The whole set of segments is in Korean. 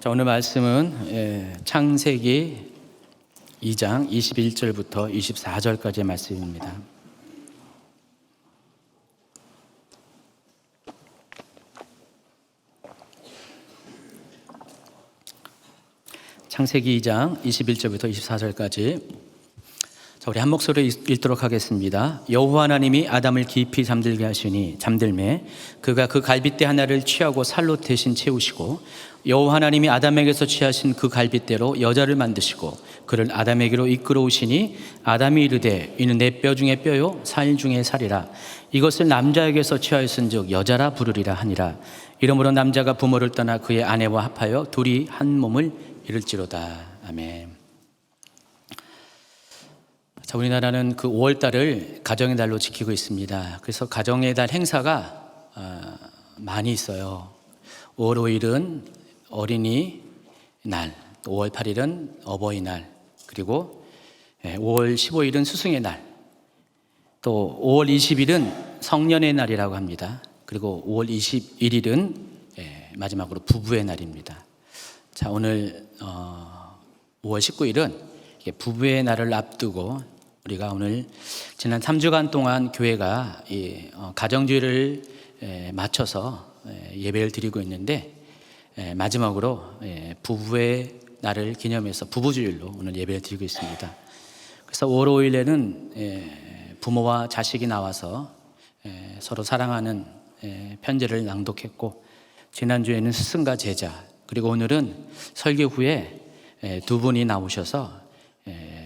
자, 오늘 말씀은 창세기 2장 21절부터 24절까지의 말씀입니다. 창세기 2장 21절부터 24절까지. 자, 우리 한 목소리로 읽도록 하겠습니다. 여호와 하나님이 아담을 깊이 잠들게 하시니 잠들매 그가 그 갈빗대 하나를 취하고 살로 대신 채우시고 여호와 하나님이 아담에게서 취하신 그 갈빗대로 여자를 만드시고 그를 아담에게로 이끌어 오시니 아담이 이르되 이는 내 뼈 중에 뼈요 살 중에 살이라. 이것을 남자에게서 취하였은즉 여자라 부르리라 하니라. 이러므로 남자가 부모를 떠나 그의 아내와 합하여 둘이 한 몸을 이룰지로다. 아멘. 자, 우리나라는 그 5월달을 가정의 달로 지키고 있습니다. 그래서 가정의 달 행사가 많이 있어요. 5월 5일은 어린이날, 5월 8일은 어버이날, 그리고 5월 15일은 스승의 날, 또 5월 20일은 성년의 날이라고 합니다. 그리고 5월 21일은 마지막으로 부부의 날입니다. 자, 오늘 5월 19일은 부부의 날을 앞두고 우리가 오늘 지난 3주간 동안 교회가 이 가정주의를 맞춰서 예배를 드리고 있는데 마지막으로 부부의 날을 기념해서 부부주일로 오늘 예배를 드리고 있습니다. 그래서 5월 5일에는 부모와 자식이 나와서 서로 사랑하는 편지를 낭독했고, 지난주에는 스승과 제자, 그리고 오늘은 설교 후에 두 분이 나오셔서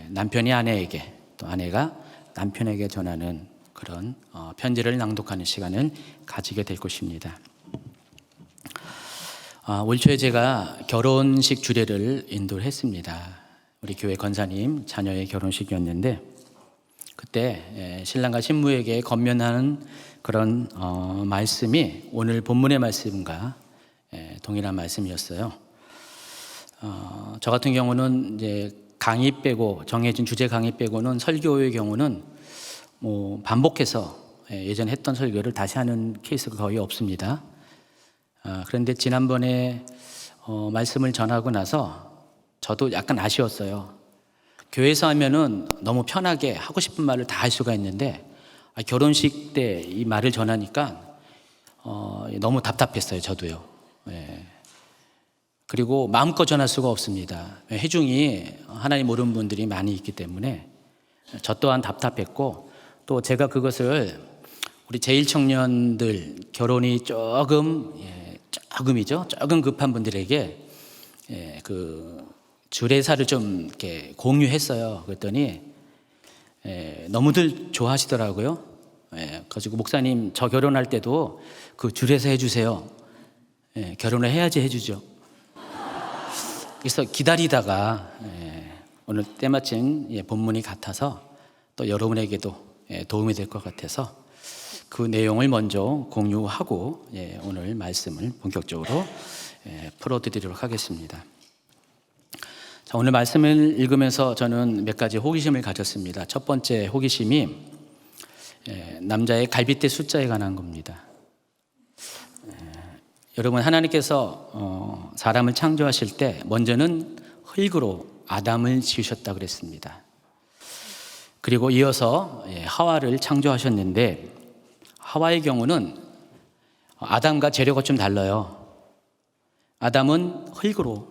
남편이 아내에게 또 아내가 남편에게 전하는 그런 편지를 낭독하는 시간을 가지게 될 것입니다. 올 초에 제가 결혼식 주례를 인도를 했습니다. 우리 교회 권사님 자녀의 결혼식이었는데 그때 신랑과 신부에게 건면하는 그런 말씀이 오늘 본문의 말씀과 동일한 말씀이었어요. 저 같은 경우는 이제 강의 빼고 정해진 주제 강의 빼고는 설교의 경우는 뭐 반복해서 예전에 했던 설교를 다시 하는 케이스가 거의 없습니다. 그런데 지난번에 말씀을 전하고 나서 저도 약간 아쉬웠어요. 교회에서 하면은 너무 편하게 하고 싶은 말을 다 할 수가 있는데 결혼식 때 이 말을 전하니까 너무 답답했어요. 저도요. 그리고 마음껏 전할 수가 없습니다. 회중이 하나님 모르는 분들이 많이 있기 때문에 저 또한 답답했고, 또 제가 그것을 우리 제1청년들 결혼이 조금 급한 분들에게 그 주례사를 좀 이렇게 공유했어요. 그랬더니 너무들 좋아하시더라고요. 그래가지고 목사님 저 결혼할 때도 그 주례사 해주세요. 결혼을 해야지 해주죠. 그래서 기다리다가 오늘 때마침 본문이 같아서 또 여러분에게도 도움이 될 것 같아서 그 내용을 먼저 공유하고 오늘 말씀을 본격적으로 풀어드리도록 하겠습니다. 자, 오늘 말씀을 읽으면서 저는 몇 가지 호기심을 가졌습니다. 첫 번째 호기심이 남자의 갈빗대 숫자에 관한 겁니다. 여러분, 하나님께서 사람을 창조하실 때 먼저는 흙으로 아담을 지으셨다 그랬습니다. 그리고 이어서 하와를 창조하셨는데 하와의 경우는 아담과 재료가 좀 달라요. 아담은 흙으로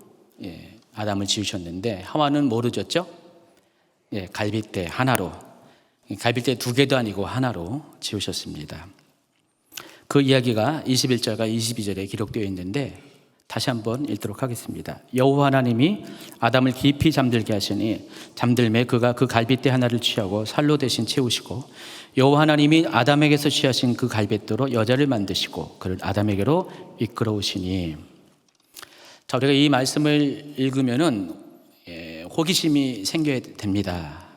아담을 지으셨는데 하와는 뭐로 지었죠? 갈빗대 하나로, 갈빗대 두 개도 아니고 하나로 지으셨습니다. 그 이야기가 21절과 22절에 기록되어 있는데 다시 한번 읽도록 하겠습니다. 여호와 하나님이 아담을 깊이 잠들게 하시니 잠들매 그가 그 갈빗대 하나를 취하고 살로 대신 채우시고 여호와 하나님이 아담에게서 취하신 그 갈빗대로 여자를 만드시고 그를 아담에게로 이끌어 오시니. 자, 우리가 이 말씀을 읽으면은 호기심이 생겨야 됩니다.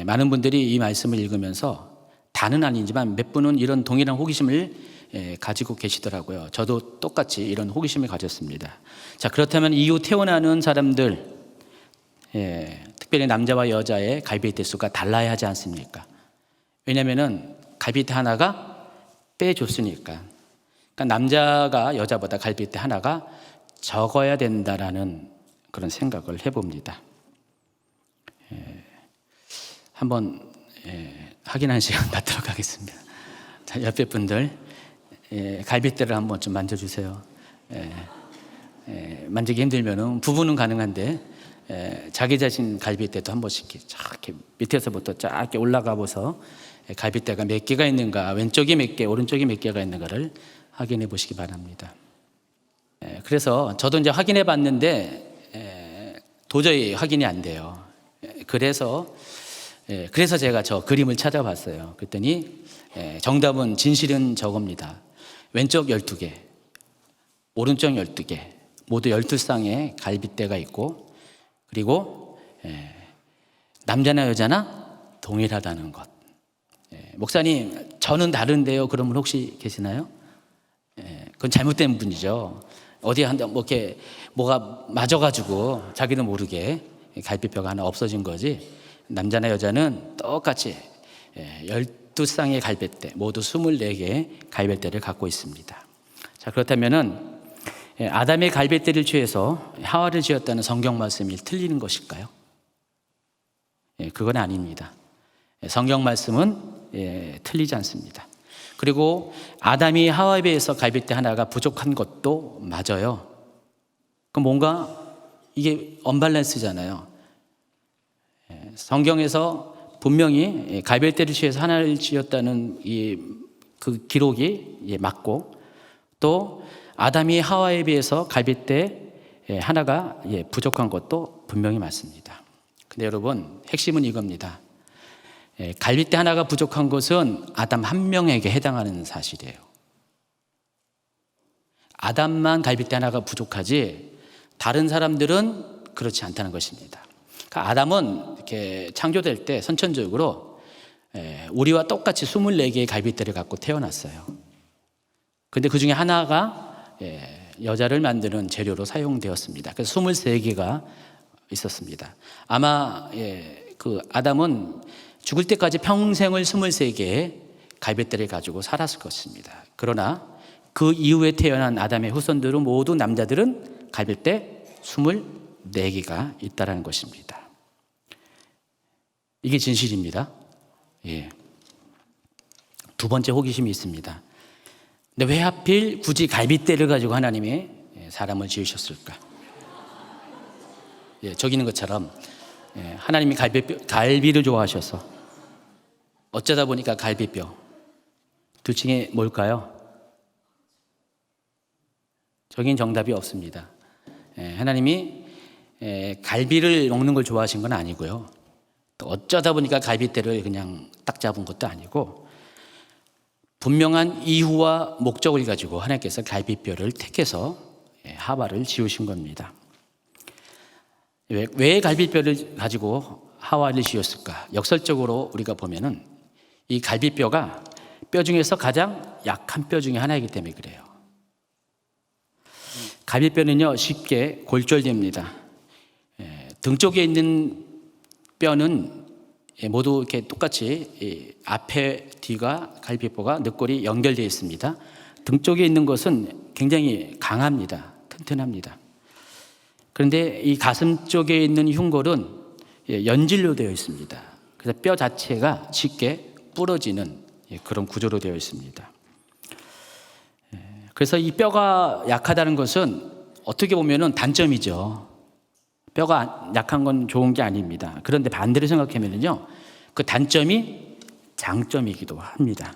많은 분들이 이 말씀을 읽으면서 다는 아니지만 몇 분은 이런 동일한 호기심을 가지고 계시더라고요. 저도 똑같이 이런 호기심을 가졌습니다. 자, 그렇다면 이후 태어나는 사람들, 특별히 남자와 여자의 갈빗대 수가 달라야 하지 않습니까? 왜냐하면 갈빗대 하나가 빼줬으니까. 그러니까 남자가 여자보다 갈빗대 하나가 적어야 된다라는 그런 생각을 해봅니다. 한번 확인하는 시간 갖도록 하겠습니다. 자, 옆에 분들 갈빗대를 한번 좀 만져주세요. 만지기 힘들면은 부부는 가능한데 자기 자신 갈빗대도 한 번씩 이렇게 밑에서부터 쫙 이렇게 올라가 보서 갈빗대가 몇 개가 있는가, 왼쪽이 몇 개, 오른쪽이 몇 개가 있는가를 확인해 보시기 바랍니다. 그래서 저도 이제 확인해 봤는데 도저히 확인이 안 돼요. 그래서 제가 저 그림을 찾아봤어요. 그랬더니 정답은 진실은 저겁니다. 왼쪽 12개, 오른쪽 12개, 모두 12쌍의 갈빗대가 있고, 그리고 남자나 여자나 동일하다는 것. 목사님, 저는 다른데요. 그러면 혹시 계시나요? 그건 잘못된 분이죠. 어디 한데 뭐 이렇게 뭐가 맞아가지고 자기도 모르게 갈빗뼈가 하나 없어진 거지. 남자나 여자는 똑같이 12쌍의 갈빗대, 모두 24개의 갈빗대를 갖고 있습니다. 자, 그렇다면은 아담의 갈빗대를 취해서 하와를 지었다는 성경 말씀이 틀리는 것일까요? 그건 아닙니다. 성경 말씀은 틀리지 않습니다. 그리고 아담이 하와에 비해서 갈빗대 하나가 부족한 것도 맞아요. 그럼 뭔가 이게 언밸런스잖아요. 성경에서 분명히 갈빗대를 취해서 하나를 지었다는 그 기록이 맞고, 또 아담이 하와에 비해서 갈빗대 하나가 부족한 것도 분명히 맞습니다. 근데 여러분, 핵심은 이겁니다. 갈빗대 하나가 부족한 것은 아담 한 명에게 해당하는 사실이에요. 아담만 갈빗대 하나가 부족하지 다른 사람들은 그렇지 않다는 것입니다. 그러니까 아담은 이렇게 창조될 때 선천적으로 우리와 똑같이 24개의 갈빗대를 갖고 태어났어요. 그런데 그 중에 하나가 여자를 만드는 재료로 사용되었습니다. 그래서 23개가 있었습니다. 아마 그 아담은 죽을 때까지 평생을 23개의 갈빗대를 가지고 살았을 것입니다. 그러나 그 이후에 태어난 아담의 후손들은 모두 남자들은 갈빗대 24개가 있다는 것입니다. 이게 진실입니다. 두 번째 호기심이 있습니다. 근데 왜 하필 굳이 갈빗대를 가지고 하나님이 사람을 지으셨을까? 저기 있는 것처럼 하나님이 갈비를 좋아하셔서 어쩌다 보니까 갈비뼈. 둘 중에 뭘까요? 저긴 정답이 없습니다. 하나님이 갈비를 먹는 걸 좋아하신 건 아니고요. 또 어쩌다 보니까 갈빗대를 그냥 딱 잡은 것도 아니고, 분명한 이유와 목적을 가지고 하나님께서 갈빗뼈를 택해서 하와를 지으신 겁니다. 왜 갈빗뼈를 가지고 하와를 지었을까? 역설적으로 우리가 보면은 이 갈빗뼈가 뼈 중에서 가장 약한 뼈 중에 하나이기 때문에 그래요. 갈빗뼈는요, 쉽게 골절됩니다. 등 쪽에 있는 뼈는 모두 이렇게 똑같이 앞에 뒤가 갈빗뼈가 늑골이 연결되어 있습니다. 등 쪽에 있는 것은 굉장히 강합니다. 튼튼합니다. 그런데 이 가슴 쪽에 있는 흉골은 연질로 되어 있습니다. 그래서 뼈 자체가 쉽게 부러지는 그런 구조로 되어 있습니다. 그래서 이 뼈가 약하다는 것은 어떻게 보면 단점이죠. 뼈가 약한 건 좋은 게 아닙니다. 그런데 반대로 생각하면요, 그 단점이 장점이기도 합니다.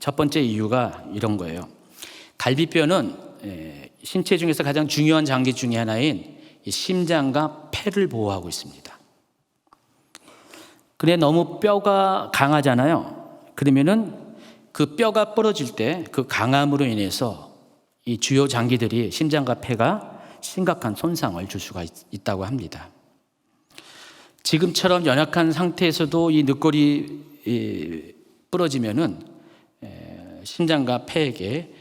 첫 번째 이유가 이런 거예요. 갈비뼈는 신체 중에서 가장 중요한 장기 중에 하나인 심장과 폐를 보호하고 있습니다. 근데 너무 뼈가 강하잖아요. 그러면은 그 뼈가 부러질 때 그 강함으로 인해서 이 주요 장기들이 심장과 폐가 심각한 손상을 줄 수가 있다고 합니다. 지금처럼 연약한 상태에서도 이 늑골이 부러지면은 심장과 폐에게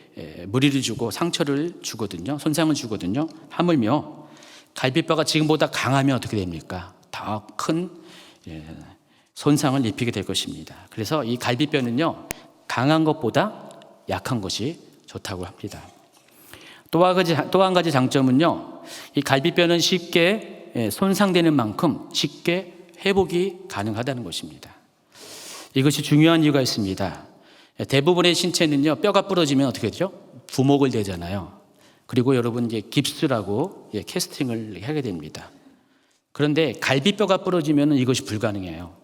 무리를 주고 상처를 주거든요. 손상을 주거든요. 하물며 갈비뼈가 지금보다 강하면 어떻게 됩니까? 더 큰 손상을 입히게 될 것입니다. 그래서 이 갈비뼈는요, 강한 것보다 약한 것이 좋다고 합니다. 또 한 가지 장점은요, 이 갈비뼈는 쉽게 손상되는 만큼 쉽게 회복이 가능하다는 것입니다. 이것이 중요한 이유가 있습니다. 대부분의 신체는요, 뼈가 부러지면 어떻게 되죠? 부목을 내잖아요. 그리고 여러분 이제 깁스라고 캐스팅을 하게 됩니다. 그런데 갈비뼈가 부러지면 이것이 불가능해요.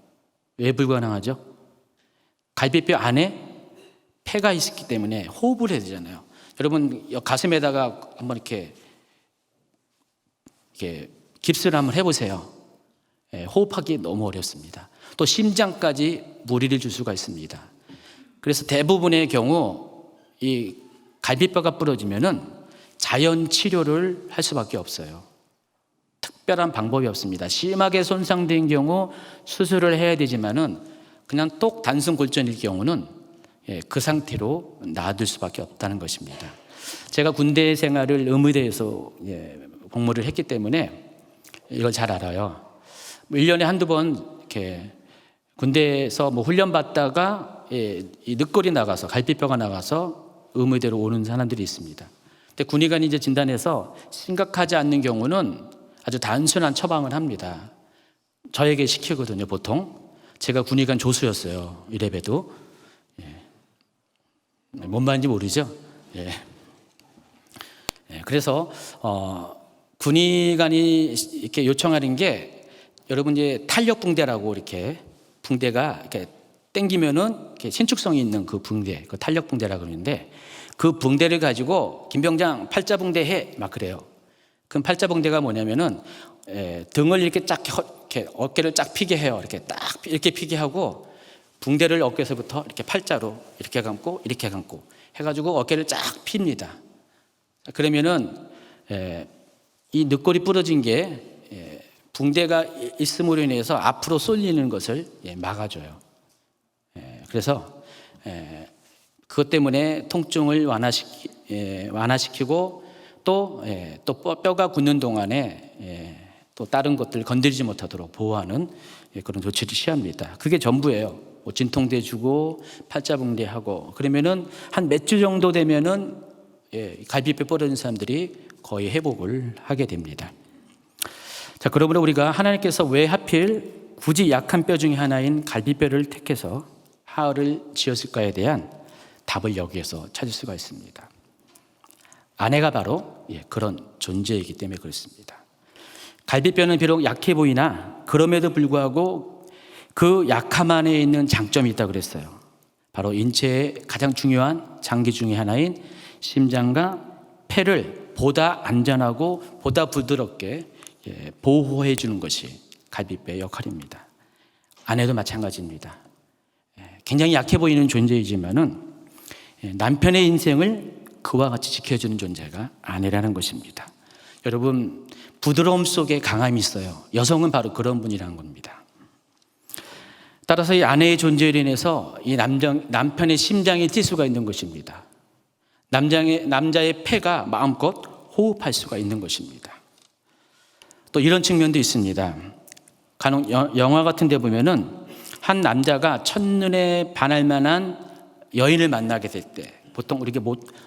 왜 불가능하죠? 갈비뼈 안에 폐가 있기 때문에 호흡을 해야 되잖아요. 여러분 가슴에다가 한번 이렇게 깁스를 한번 해보세요. 호흡하기 너무 어렵습니다. 또 심장까지 무리를 줄 수가 있습니다. 그래서 대부분의 경우 이 갈비뼈가 부러지면은 자연 치료를 할 수밖에 없어요. 특별한 방법이 없습니다. 심하게 손상된 경우 수술을 해야 되지만은 그냥 똑 단순 골절일 경우는 그 상태로 놔둘 수밖에 없다는 것입니다. 제가 군대 생활을 의무대에서 복무를 했기 때문에 이걸 잘 알아요. 1년에 한두 번 이렇게 군대에서 훈련 받다가 이 늑골이 나가서 갈비뼈가 나가서 의무대로 오는 사람들이 있습니다. 근데 군의관이 이제 진단해서 심각하지 않는 경우는 아주 단순한 처방을 합니다. 저에게 시키거든요, 보통. 제가 군의관 조수였어요, 이래봬도. 뭔 말인지 모르죠? 그래서 군의관이 이렇게 요청하는 게 여러분 이제 탄력 붕대라고 이렇게 붕대가 이렇게 당기면은 이렇게 신축성이 있는 그 붕대, 그 탄력 붕대라고 그러는데 그 붕대를 가지고 김병장 팔자 붕대 해 막 그래요. 그럼 팔자 붕대가 뭐냐면은 등을 이렇게 쫙 이렇게 어깨를 쫙 피게 해요. 이렇게 딱 이렇게 피게 하고 붕대를 어깨에서부터 이렇게 팔자로 이렇게 감고 해가지고 어깨를 쫙 핍니다. 그러면은 이 늑골이 부러진 게 붕대가 있음으로 인해서 앞으로 쏠리는 것을 막아줘요. 그래서 그것 때문에 통증을 완화시키고 또 뼈가 굳는 동안에 또 다른 것들 건드리지 못하도록 보호하는 그런 조치를 취합니다. 그게 전부예요. 진통제 주고 팔자붕대 하고 그러면은 한 몇 주 정도 되면은 갈비뼈 부러진 사람들이 거의 회복을 하게 됩니다. 자, 그러므로 우리가 하나님께서 왜 하필 굳이 약한 뼈 중에 하나인 갈비뼈를 택해서 하을을 지었을까에 대한 답을 여기에서 찾을 수가 있습니다. 아내가 바로 그런 존재이기 때문에 그렇습니다. 갈비뼈는 비록 약해 보이나 그럼에도 불구하고 그 약함 안에 있는 장점이 있다고 그랬어요. 바로 인체의 가장 중요한 장기 중에 하나인 심장과 폐를 보다 안전하고 보다 부드럽게 보호해 주는 것이 갈비뼈의 역할입니다. 아내도 마찬가지입니다. 굉장히 약해 보이는 존재이지만은 남편의 인생을 그와 같이 지켜주는 존재가 아내라는 것입니다. 여러분, 부드러움 속에 강함이 있어요. 여성은 바로 그런 분이라는 겁니다. 따라서 이 아내의 존재로 인해서 이 남편의 심장이 뛸 수가 있는 것입니다. 남자의 폐가 마음껏 호흡할 수가 있는 것입니다. 또 이런 측면도 있습니다. 간혹 영화 같은 데 보면은 한 남자가 첫눈에 반할 만한 여인을 만나게 될 때 보통 우리가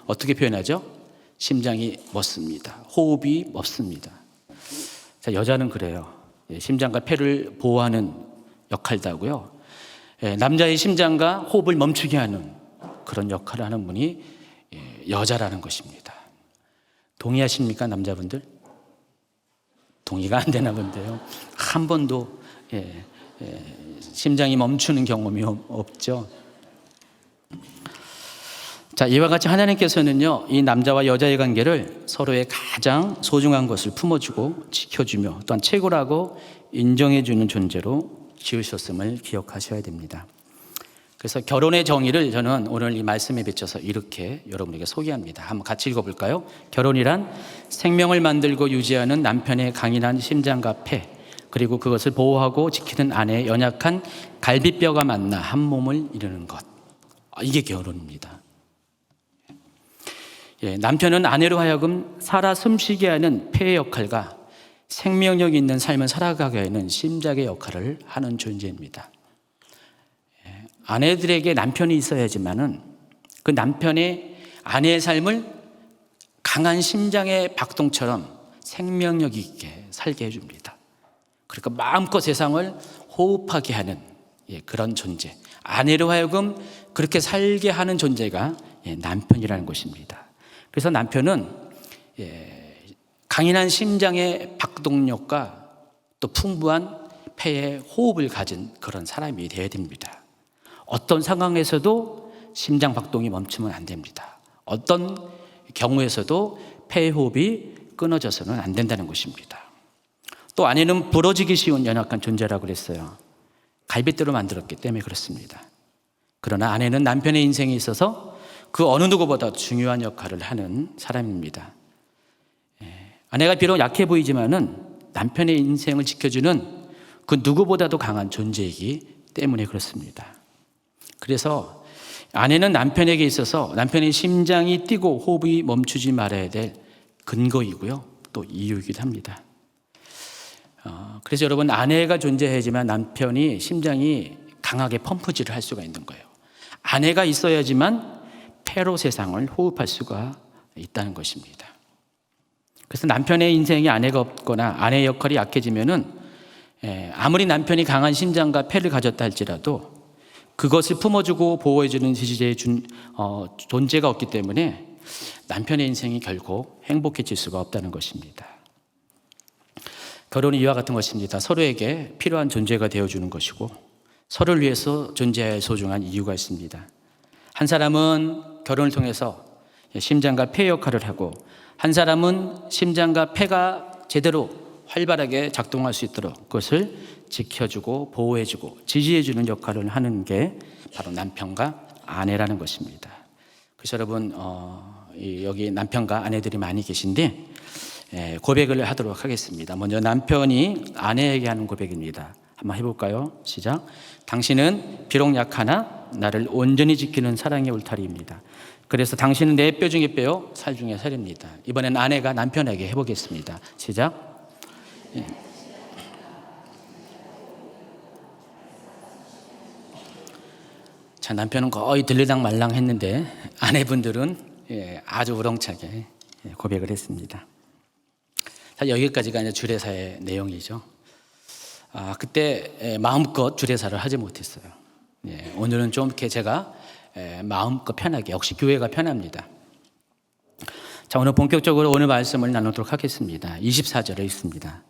어떻게 표현하죠? 심장이 멎습니다. 호흡이 멎습니다. 자, 여자는 그래요. 심장과 폐를 보호하는 역할도 하고요. 남자의 심장과 호흡을 멈추게 하는 그런 역할을 하는 분이 여자라는 것입니다. 동의하십니까, 남자분들? 동의가 안 되나 본데요. 한 번도 심장이 멈추는 경험이 없죠. 자, 이와 같이 하나님께서는요, 이 남자와 여자의 관계를 서로의 가장 소중한 것을 품어주고 지켜주며 또한 최고라고 인정해주는 존재로 지으셨음을 기억하셔야 됩니다. 그래서 결혼의 정의를 저는 오늘 이 말씀에 비춰서 이렇게 여러분에게 소개합니다. 한번 같이 읽어볼까요? 결혼이란 생명을 만들고 유지하는 남편의 강인한 심장과 폐, 그리고 그것을 보호하고 지키는 아내의 연약한 갈비뼈가 만나 한 몸을 이루는 것. 이게 결혼입니다. 남편은 아내로 하여금 살아 숨쉬게 하는 폐의 역할과 생명력 있는 삶을 살아가게 하는 심장의 역할을 하는 존재입니다. 아내들에게 남편이 있어야지만은 그 남편의 아내의 삶을 강한 심장의 박동처럼 생명력 있게 살게 해줍니다. 그러니까 마음껏 세상을 호흡하게 하는 그런 존재, 아내로 하여금 그렇게 살게 하는 존재가 남편이라는 것입니다. 그래서 남편은 강인한 심장의 박동력과 또 풍부한 폐의 호흡을 가진 그런 사람이 되어야 됩니다. 어떤 상황에서도 심장 박동이 멈추면 안 됩니다. 어떤 경우에서도 폐의 호흡이 끊어져서는 안 된다는 것입니다. 또 아내는 부러지기 쉬운 연약한 존재라고 그랬어요. 갈빗대로 만들었기 때문에 그렇습니다. 그러나 아내는 남편의 인생에 있어서 그 어느 누구보다 중요한 역할을 하는 사람입니다. 아내가 비록 약해 보이지만은 남편의 인생을 지켜주는 그 누구보다도 강한 존재이기 때문에 그렇습니다. 그래서 아내는 남편에게 있어서 남편의 심장이 뛰고 호흡이 멈추지 말아야 될 근거이고요, 또 이유이기도 합니다. 그래서 여러분, 아내가 존재해야지만 남편이 심장이 강하게 펌프질을 할 수가 있는 거예요. 아내가 있어야지만 폐로 세상을 호흡할 수가 있다는 것입니다. 그래서 남편의 인생에 아내가 없거나 아내의 역할이 약해지면은 아무리 남편이 강한 심장과 폐를 가졌다 할지라도 그것을 품어주고 보호해주는 지지자의 존재가 없기 때문에 남편의 인생이 결코 행복해질 수가 없다는 것입니다. 결혼은 이와 같은 것입니다. 서로에게 필요한 존재가 되어주는 것이고 서로를 위해서 존재할 소중한 이유가 있습니다. 한 사람은 결혼을 통해서 심장과 폐 역할을 하고 한 사람은 심장과 폐가 제대로 활발하게 작동할 수 있도록 그것을 지켜주고 보호해주고 지지해주는 역할을 하는 게 바로 남편과 아내라는 것입니다. 그래서 여러분, 여기 남편과 아내들이 많이 계신데 고백을 하도록 하겠습니다. 먼저 남편이 아내에게 하는 고백입니다. 한번 해볼까요? 시작. 당신은 비록 약하나 나를 온전히 지키는 사랑의 울타리입니다. 그래서 당신은 내 뼈 중에 뼈요, 살 중에 살입니다. 이번엔 아내가 남편에게 해보겠습니다. 시작. 자, 남편은 거의 들르당 말랑 했는데 아내분들은 아주 우렁차게 고백을 했습니다. 자, 여기까지가 이제 주례사의 내용이죠. 그때 마음껏 주례사를 하지 못했어요. 오늘은 좀 이렇게 제가 마음껏 편하게, 역시 교회가 편합니다. 자, 오늘 본격적으로 오늘 말씀을 나누도록 하겠습니다. 24절에 있습니다.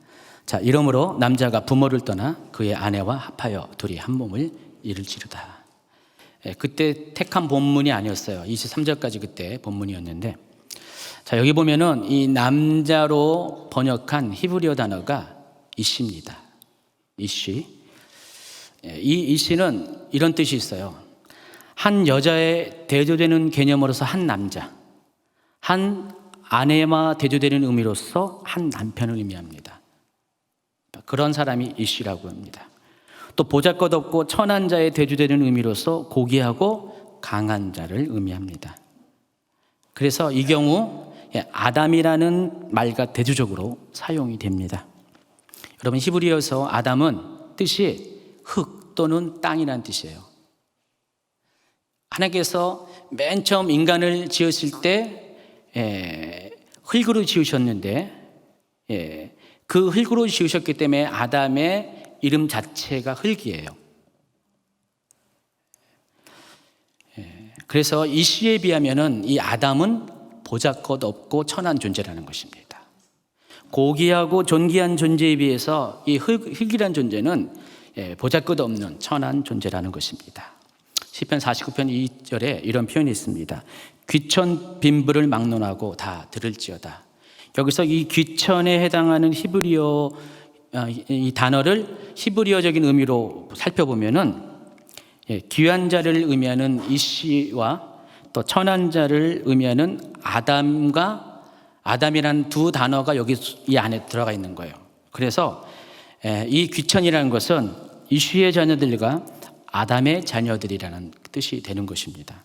자, 이러므로 남자가 부모를 떠나 그의 아내와 합하여 둘이 한 몸을 이룰지로다. 그때 택한 본문이 아니었어요. 23절까지 그때 본문이었는데, 자, 여기 보면은 이 남자로 번역한 히브리어 단어가 이시입니다. 이시. 이 이시는 이런 뜻이 있어요. 한 여자에 대조되는 개념으로서 한 남자, 한 아내와 대조되는 의미로서 한 남편을 의미합니다. 그런 사람이 이시라고 합니다. 또 보잘것없고 천한 자에 대조되는 의미로서 고귀하고 강한 자를 의미합니다. 그래서 이 경우 아담이라는 말과 대조적으로 사용이 됩니다. 여러분, 히브리어에서 아담은 뜻이 흙 또는 땅이라는 뜻이에요. 하나님께서 맨 처음 인간을 지으실 때 흙으로 지으셨는데 그 흙으로 지으셨기 때문에 아담의 이름 자체가 흙이에요. 그래서 이 시에 비하면은 이 아담은 보잘것없고 천한 존재라는 것입니다. 고귀하고 존귀한 존재에 비해서 이 흙이란 존재는 보잘것없는 천한 존재라는 것입니다. 시편 49편 2절에 이런 표현이 있습니다. 귀천 빈부를 막론하고 다 들을지어다. 여기서 이 귀천에 해당하는 히브리어 이 단어를 히브리어적인 의미로 살펴보면은 귀한 자를 의미하는 이시와 또 천한 자를 의미하는 아담이라는 두 단어가 여기 이 안에 들어가 있는 거예요. 그래서 이 귀천이라는 것은 이시의 자녀들과 아담의 자녀들이라는 뜻이 되는 것입니다.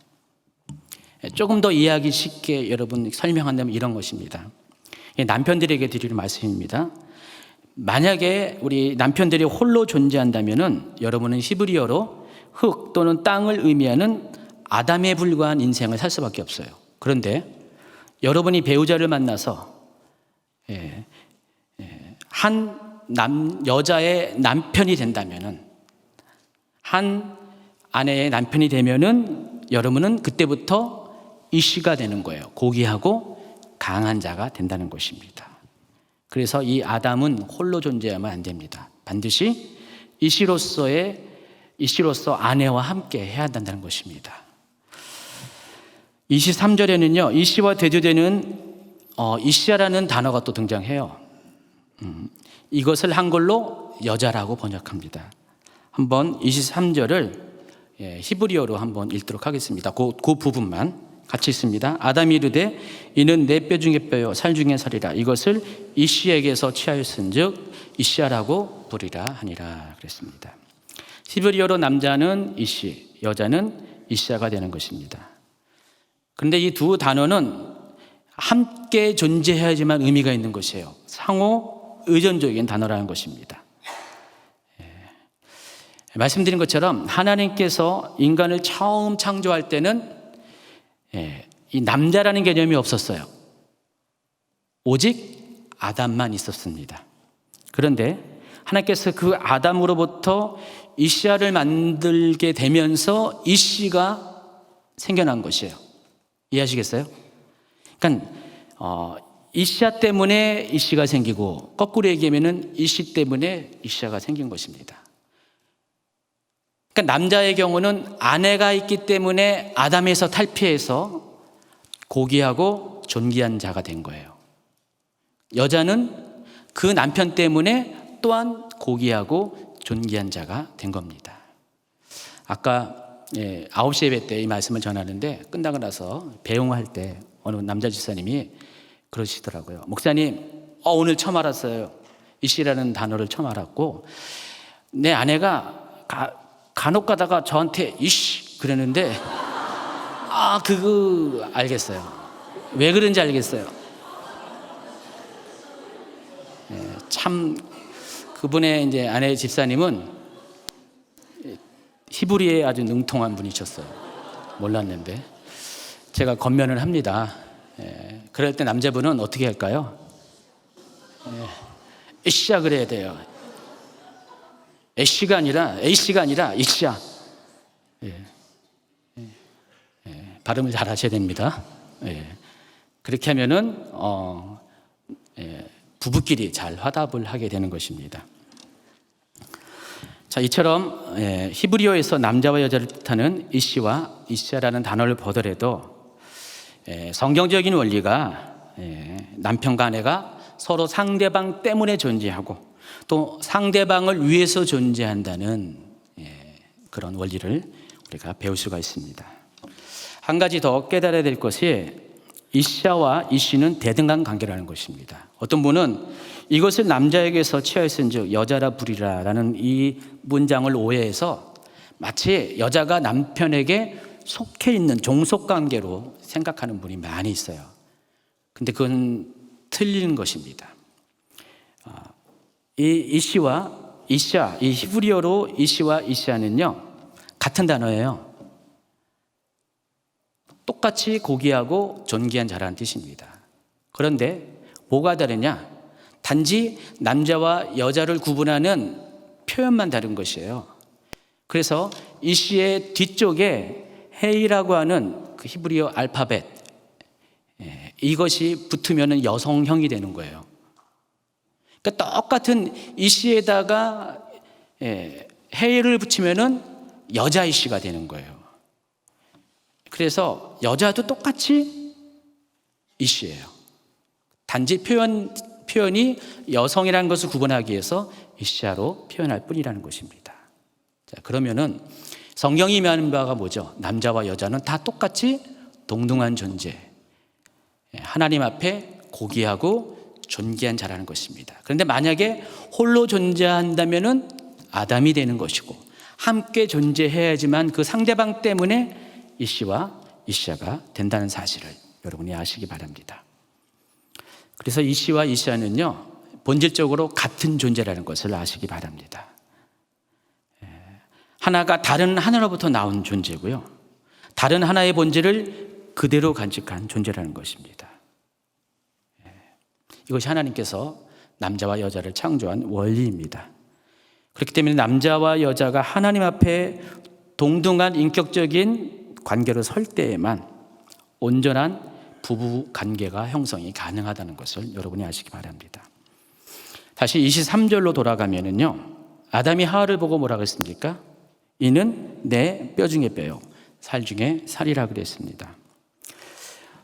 조금 더 이해하기 쉽게 여러분 설명한다면 이런 것입니다. 남편들에게 드리는 말씀입니다. 만약에 우리 남편들이 홀로 존재한다면은 여러분은 히브리어로 흙 또는 땅을 의미하는 아담에 불과한 인생을 살 수밖에 없어요. 그런데 여러분이 배우자를 만나서 여자의 남편이 된다면은, 한 아내의 남편이 되면은 여러분은 그때부터 이씨가 되는 거예요. 고귀하고 강한 자가 된다는 것입니다. 그래서 이 아담은 홀로 존재하면 안 됩니다. 반드시 이씨로서 아내와 함께 해야 한다는 것입니다. 23절에는요, 이씨와 대조되는 이씨라는 단어가 또 등장해요. 이것을 한글로 여자라고 번역합니다. 한번 23절을 히브리어로 한번 읽도록 하겠습니다. 그 부분만 같이 있습니다. 아담이 이르되 이는 내 뼈 중에 뼈요 살 중에 살이라. 이것을 이씨에게서 취하였은즉 이씨라고 부리라 하니라 그랬습니다. 히브리어로 남자는 이씨, 여자는 이씨가 되는 것입니다. 그런데 이 두 단어는 함께 존재해야지만 의미가 있는 것이에요. 상호 의존적인 단어라는 것입니다. 말씀드린 것처럼 하나님께서 인간을 처음 창조할 때는 이 남자라는 개념이 없었어요. 오직 아담만 있었습니다. 그런데 하나님께서 그 아담으로부터 이씨를 만들게 되면서 이씨가 생겨난 것이에요. 이해하시겠어요? 그러니까 이씨아 때문에 이씨가 생기고, 거꾸로 얘기하면 이씨 때문에 이씨아가 생긴 것입니다. 그러니까 남자의 경우는 아내가 있기 때문에 아담에서 탈피해서 고귀하고 존귀한 자가 된 거예요. 여자는 그 남편 때문에 또한 고귀하고 존귀한 자가 된 겁니다. 아까 9시 예배 때 이 말씀을 전하는데 끝나고 나서 배웅할 때 어느 남자 집사님이 그러시더라고요. 목사님, 오늘 처음 알았어요. 이씨라는 단어를 처음 알았고, 내 아내가 간혹 가다가 저한테 이씨 그러는데 그거 알겠어요. 왜 그런지 알겠어요. 참 그분의 이제 아내 집사님은 히브리에 아주 능통한 분이셨어요. 몰랐는데 제가 권면을 합니다. 그럴 때 남자분은 어떻게 할까요? 이씨야 그래야 돼요. A씨가 아니라 이씨야. 발음을 잘 하셔야 됩니다. 그렇게 하면은 부부끼리 잘 화답을 하게 되는 것입니다. 자, 이처럼 히브리어에서 남자와 여자를 뜻하는 이씨와 이씨라는 단어를 보더라도 성경적인 원리가 남편과 아내가 서로 상대방 때문에 존재하고 또 상대방을 위해서 존재한다는 그런 원리를 우리가 배울 수가 있습니다. 한 가지 더 깨달아야 될 것이 이씨와 이씨는 대등한 관계라는 것입니다. 어떤 분은 이것을 남자에게서 취하였은즉 여자라 부리라라는 이 문장을 오해해서 마치 여자가 남편에게 속해 있는 종속 관계로 생각하는 분이 많이 있어요. 근데 그건 틀린 것입니다. 이 이씨와 이씨아, 이 히브리어로 이씨와 이씨아는요 같은 단어예요. 똑같이 고귀하고 존귀한 자라는 뜻입니다. 그런데 뭐가 다르냐? 단지 남자와 여자를 구분하는 표현만 다른 것이에요. 그래서 이씨의 뒤쪽에 헤이라고 하는 그 히브리어 알파벳, 이것이 붙으면 여성형이 되는 거예요. 그러니까 똑같은 이씨에다가 헤이를 붙이면 여자 이씨가 되는 거예요. 그래서 여자도 똑같이 이씨예요. 단지 표현이 여성이라는 것을 구분하기 위해서 이씨아로 표현할 뿐이라는 것입니다. 자, 그러면은 성경이 말하는 바가 뭐죠? 남자와 여자는 다 똑같이 동등한 존재, 하나님 앞에 고귀하고 존귀한 자라는 것입니다. 그런데 만약에 홀로 존재한다면은 아담이 되는 것이고, 함께 존재해야지만 그 상대방 때문에 이씨와 이씨아가 된다는 사실을 여러분이 아시기 바랍니다. 그래서 이씨와 이씨아는요 본질적으로 같은 존재라는 것을 아시기 바랍니다. 하나가 다른 하나로부터 나온 존재고요, 다른 하나의 본질을 그대로 간직한 존재라는 것입니다. 이것이 하나님께서 남자와 여자를 창조한 원리입니다. 그렇기 때문에 남자와 여자가 하나님 앞에 동등한 인격적인 관계로 설 때에만 온전한 부부 관계가 형성이 가능하다는 것을 여러분이 아시기 바랍니다. 다시 23절로 돌아가면은요, 아담이 하와를 보고 뭐라고 했습니까? 이는 내 뼈 중에 뼈요, 살 중에 살이라 그랬습니다.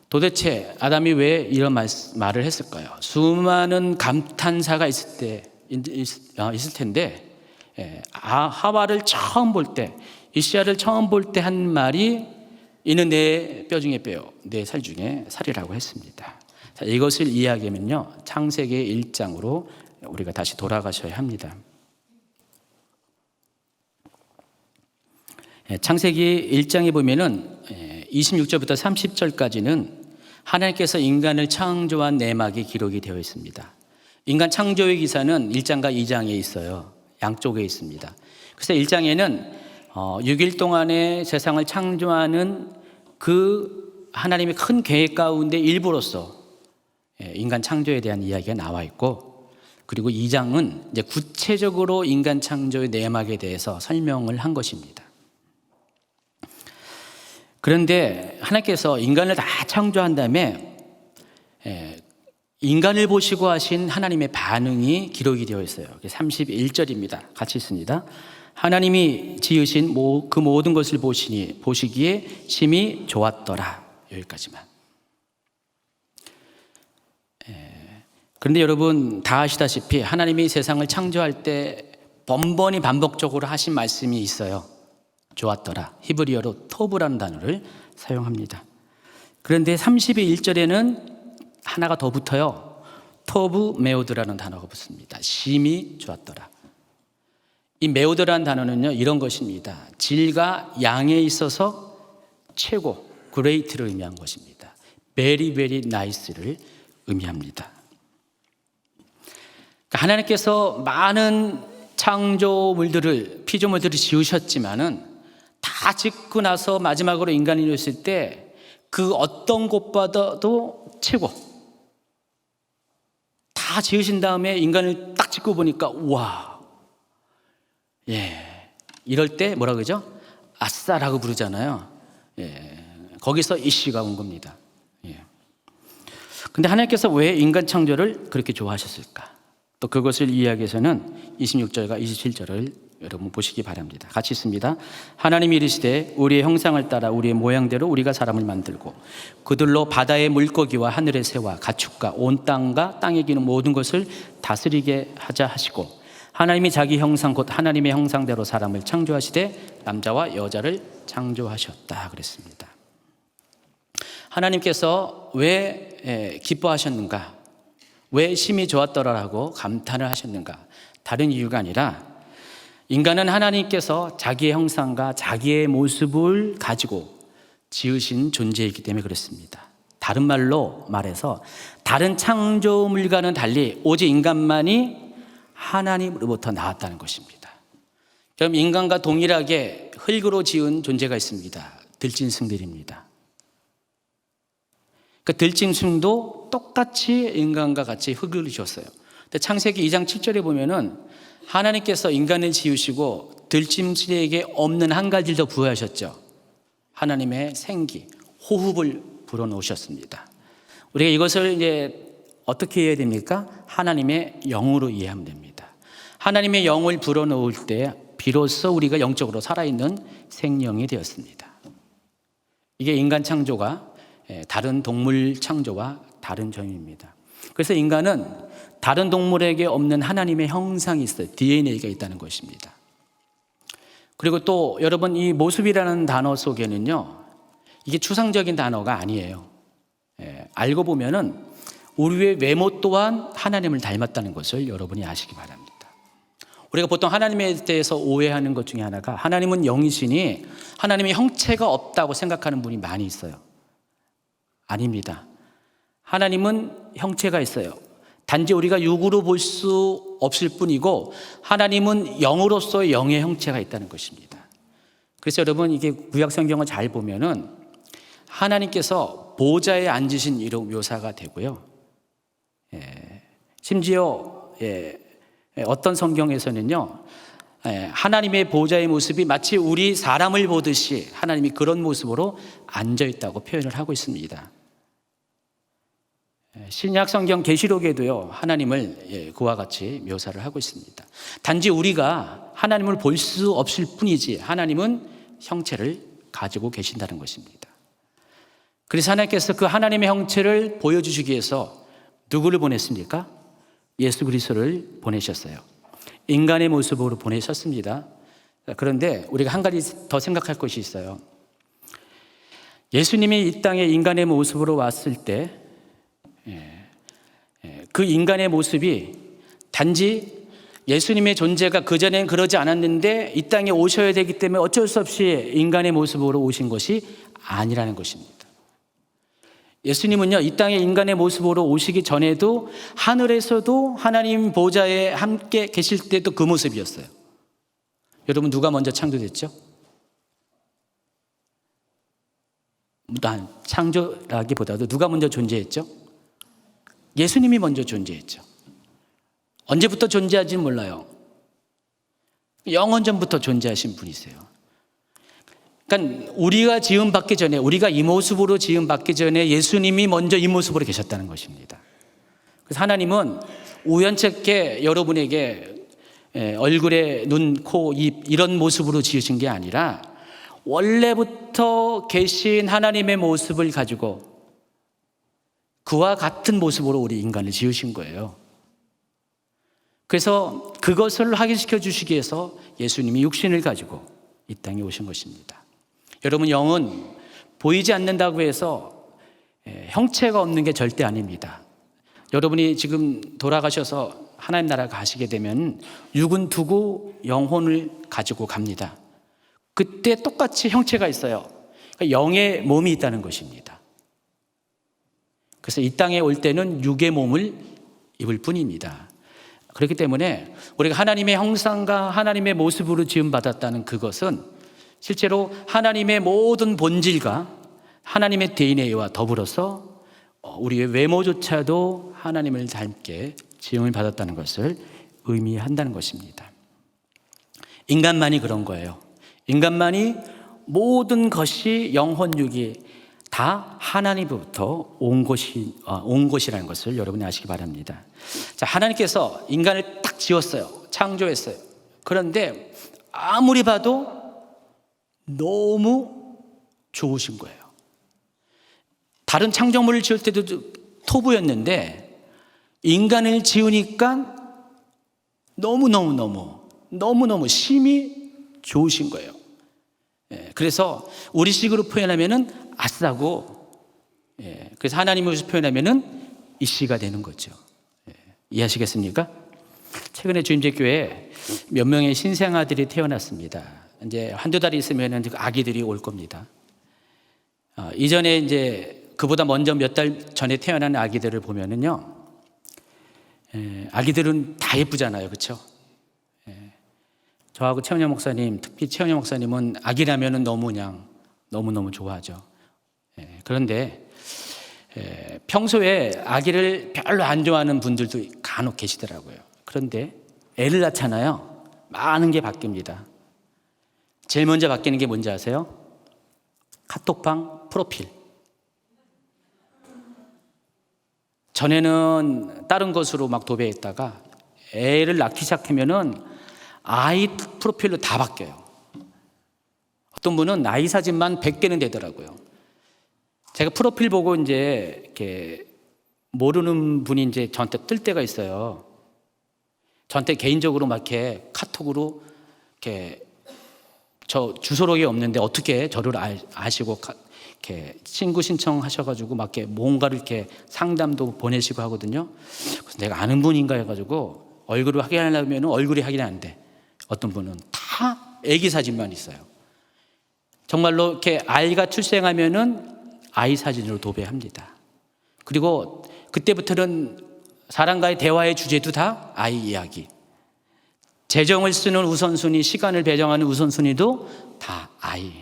도대체 아담이 왜 이런 말을 했을까요? 수많은 감탄사가 있을 텐데, 하와를 처음 볼 때, 이시아를 처음 볼 때 한 말이 이는 내 뼈 중에 뼈요, 내 살 중에 살이라고 했습니다. 자, 이것을 이야기하면요, 창세기 1장으로 우리가 다시 돌아가셔야 합니다. 창세기 1장에 보면은 26절부터 30절까지는 하나님께서 인간을 창조한 내막이 기록이 되어 있습니다. 인간 창조의 기사는 1장과 2장에 있어요. 양쪽에 있습니다. 그래서 1장에는 6일 동안에 세상을 창조하는 그 하나님의 큰 계획 가운데 일부로서 인간 창조에 대한 이야기가 나와 있고, 그리고 2장은 이제 구체적으로 인간 창조의 내막에 대해서 설명을 한 것입니다. 그런데 하나님께서 인간을 다 창조한 다음에 인간을 보시고 하신 하나님의 반응이 기록이 되어 있어요. 31절입니다. 같이 있습니다. 하나님이 지으신 그 모든 것을 보시기에 심히 좋았더라. 여기까지만. 그런데 여러분 다 아시다시피 하나님이 세상을 창조할 때 번번이 반복적으로 하신 말씀이 있어요. 좋았더라. 히브리어로 토브라는 단어를 사용합니다. 그런데 31절에는 하나가 더 붙어요. 토브 메오드라는 단어가 붙습니다. 심히 좋았더라. 이 메오드라는 단어는요, 이런 것입니다. 질과 양에 있어서 최고, great를 의미한 것입니다. very very nice를 의미합니다. 그러니까 하나님께서 많은 창조물들을, 피조물들을 지으셨지만은 다 짓고 나서 마지막으로 인간이 되었을 때 그 어떤 것보다도 최고, 다 지으신 다음에 인간을 딱 짓고 보니까 우와, 이럴 때 뭐라 그러죠? 아싸라고 부르잖아요. 거기서 이씨가 온 겁니다. 근데 하나님께서 왜 인간 창조를 그렇게 좋아하셨을까? 또 그것을 이야기해서는 26절과 27절을 여러분 보시기 바랍니다. 같이 있습니다. 하나님이 이르시되 우리의 형상을 따라 우리의 모양대로 우리가 사람을 만들고 그들로 바다의 물고기와 하늘의 새와 가축과 온 땅과 땅에 기는 모든 것을 다스리게 하자 하시고, 하나님이 자기 형상 곧 하나님의 형상대로 사람을 창조하시되 남자와 여자를 창조하셨다 그랬습니다. 하나님께서 왜 기뻐하셨는가? 왜 심히 좋았더라라고 감탄을 하셨는가? 다른 이유가 아니라 인간은 하나님께서 자기의 형상과 자기의 모습을 가지고 지으신 존재이기 때문에 그렇습니다. 다른 말로 말해서 다른 창조물과는 달리 오직 인간만이 하나님으로부터 나왔다는 것입니다. 그럼 인간과 동일하게 흙으로 지은 존재가 있습니다. 들짐승들입니다. 그 들짐승도 똑같이 인간과 같이 흙을 지었어요. 근데 창세기 2장 7절에 보면은 하나님께서 인간을 지으시고 들짐승에게 없는 한 가지를 더 부여하셨죠. 하나님의 생기, 호흡을 불어넣으셨습니다. 우리가 이것을 이제 어떻게 이해해야 됩니까? 하나님의 영으로 이해하면 됩니다. 하나님의 영을 불어넣을 때 비로소 우리가 영적으로 살아있는 생명이 되었습니다. 이게 인간 창조가 다른 동물 창조와 다른 점입니다. 그래서 인간은 다른 동물에게 없는 하나님의 형상이 있어요. DNA가 있다는 것입니다. 그리고 또 여러분, 이 모습이라는 단어 속에는요, 이게 추상적인 단어가 아니에요. 알고 보면은 우리의 외모 또한 하나님을 닮았다는 것을 여러분이 아시기 바랍니다. 우리가 보통 하나님에 대해서 오해하는 것 중에 하나가 하나님은 영이시니 하나님의 형체가 없다고 생각하는 분이 많이 있어요. 아닙니다. 하나님은 형체가 있어요. 단지 우리가 육으로 볼 수 없을 뿐이고 하나님은 영으로서의 영의 형체가 있다는 것입니다. 그래서 여러분, 이게 구약 성경을 잘 보면은 하나님께서 보좌에 앉으신 이런 묘사가 되고요. 심지어 어떤 성경에서는요, 하나님의 보좌의 모습이 마치 우리 사람을 보듯이 하나님이 그런 모습으로 앉아있다고 표현을 하고 있습니다. 신약 성경 계시록에도요, 하나님을 그와 같이 묘사를 하고 있습니다. 단지 우리가 하나님을 볼 수 없을 뿐이지 하나님은 형체를 가지고 계신다는 것입니다. 그래서 하나님께서 그 하나님의 형체를 보여주시기 위해서 누구를 보냈습니까? 예수 그리스도를 보내셨어요. 인간의 모습으로 보내셨습니다. 그런데 우리가 한 가지 더 생각할 것이 있어요. 예수님이 이 땅에 인간의 모습으로 왔을 때 그 인간의 모습이 단지 예수님의 존재가 그전엔 그러지 않았는데 이 땅에 오셔야 되기 때문에 어쩔 수 없이 인간의 모습으로 오신 것이 아니라는 것입니다. 예수님은요, 이 땅에 인간의 모습으로 오시기 전에도 하늘에서도 하나님 보좌에 함께 계실 때도 그 모습이었어요. 여러분, 누가 먼저 창조됐죠? 창조라기보다도 누가 먼저 존재했죠? 예수님이 먼저 존재했죠. 언제부터 존재하지는 몰라요. 영원 전부터 존재하신 분이세요. 그러니까 우리가 지음받기 전에, 우리가 이 모습으로 지음받기 전에 예수님이 먼저 이 모습으로 계셨다는 것입니다. 그래서 하나님은 우연찮게 여러분에게 얼굴에 눈, 코, 입 이런 모습으로 지으신 게 아니라 원래부터 계신 하나님의 모습을 가지고 그와 같은 모습으로 우리 인간을 지으신 거예요. 그래서 그것을 확인시켜 주시기 위해서 예수님이 육신을 가지고 이 땅에 오신 것입니다. 여러분, 영은 보이지 않는다고 해서 형체가 없는 게 절대 아닙니다. 여러분이 지금 돌아가셔서 하나님 나라 가시게 되면 육은 두고 영혼을 가지고 갑니다. 그때 똑같이 형체가 있어요. 그러니까 영의 몸이 있다는 것입니다. 그래서 이 땅에 올 때는 육의 몸을 입을 뿐입니다. 그렇기 때문에 우리가 하나님의 형상과 하나님의 모습으로 지음받았다는 그것은 실제로 하나님의 모든 본질과 하나님의 DNA와 더불어서 우리의 외모조차도 하나님을 닮게 지음을 받았다는 것을 의미한다는 것입니다. 인간만이 그런 거예요. 인간만이 모든 것이 영혼육이 다 하나님으로부터 온 것이라는 것을 여러분이 아시기 바랍니다. 자, 하나님께서 인간을 딱 지었어요. 창조했어요. 그런데 아무리 봐도 너무 좋으신 거예요. 다른 창조물을 지을 때도 토부였는데 인간을 지으니까 너무너무 심히 좋으신 거예요. 그래서 우리식으로 표현하면은 아싸고, 그래서 하나님으로 표현하면은 이씨가 되는 거죠. 이해하시겠습니까? 최근에 주임제교회에 몇 명의 신생아들이 태어났습니다. 이제 한두 달이 있으면 아기들이 올 겁니다. 이전에 이제 그보다 먼저 몇 달 전에 태어난 아기들을 보면은요, 아기들은 다 예쁘잖아요, 그렇죠? 저하고 최원영 목사님, 특히 최원영 목사님은 아기라면은 너무너무 좋아하죠. 그런데 평소에 아기를 별로 안 좋아하는 분들도 간혹 계시더라고요. 그런데 애를 낳잖아요. 많은 게 바뀝니다. 제일 먼저 바뀌는 게 뭔지 아세요? 카톡방 프로필. 전에는 다른 것으로 막 도배했다가 애를 낳기 시작하면은 아이 프로필로 다 바뀌어요. 어떤 분은 아이 사진만 100개는 되더라고요. 제가 프로필 보고 이제 이렇게 모르는 분이 이제 저한테 뜰 때가 있어요. 저한테 개인적으로 막 이렇게 카톡으로 이렇게 저 주소록이 없는데 어떻게 저를 아시고 이렇게 친구 신청하셔가지고 막 이렇게 뭔가를 이렇게 상담도 보내시고 하거든요. 그래서 내가 아는 분인가 해가지고 얼굴을 확인하려면 얼굴이 확인이 안 돼. 어떤 분은 다 아기 사진만 있어요. 정말로 이렇게 아이가 출생하면은 아이 사진으로 도배합니다. 그리고 그때부터는 사람과의 대화의 주제도 다 아이 이야기. 재정을 쓰는 우선순위, 시간을 배정하는 우선순위도 다 아이.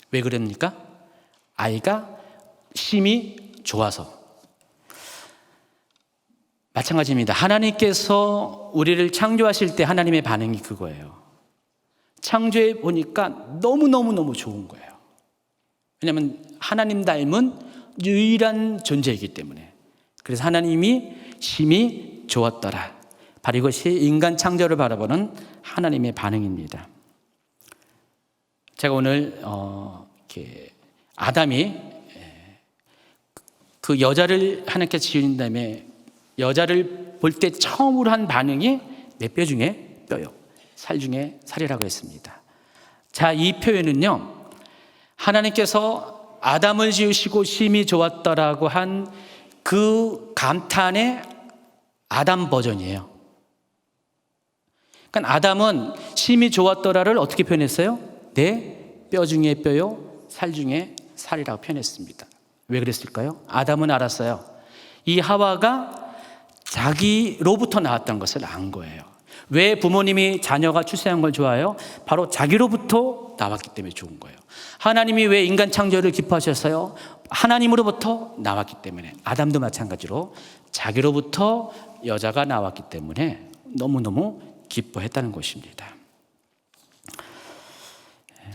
왜 그럽니까? 아이가 심이 좋아서. 마찬가지입니다. 하나님께서 우리를 창조하실 때 하나님의 반응이 그거예요. 창조해 보니까 너무너무 좋은 거예요. 왜냐하면 하나님 닮은 유일한 존재이기 때문에. 그래서 하나님이 심히 좋았더라. 바로 이것이 인간 창조를 바라보는 하나님의 반응입니다. 제가 오늘 아담이 그 여자를 하나님께서 지은 다음에 여자를 볼 때 처음으로 한 반응이 내 뼈 중에 뼈요, 살 중에 살이라고 했습니다. 자, 이 표현은요, 하나님께서 아담을 지으시고 심히 좋았더라고 한 그 감탄의 아담 버전이에요. 그러니까 아담은 심히 좋았더라를 어떻게 표현했어요? 내 뼈 중에 뼈요, 살 중에 살이라고 표현했습니다. 왜 그랬을까요? 아담은 알았어요. 이 하와가 자기로부터 나왔다는 것을 안 거예요. 왜 부모님이 자녀가 출세한 걸 좋아해요? 바로 자기로부터 나왔기 때문에 좋은 거예요. 하나님이 왜 인간 창조를 기뻐하셨어요? 하나님으로부터 나왔기 때문에. 아담도 마찬가지로 자기로부터 여자가 나왔기 때문에 너무너무 기뻐했다는 것입니다.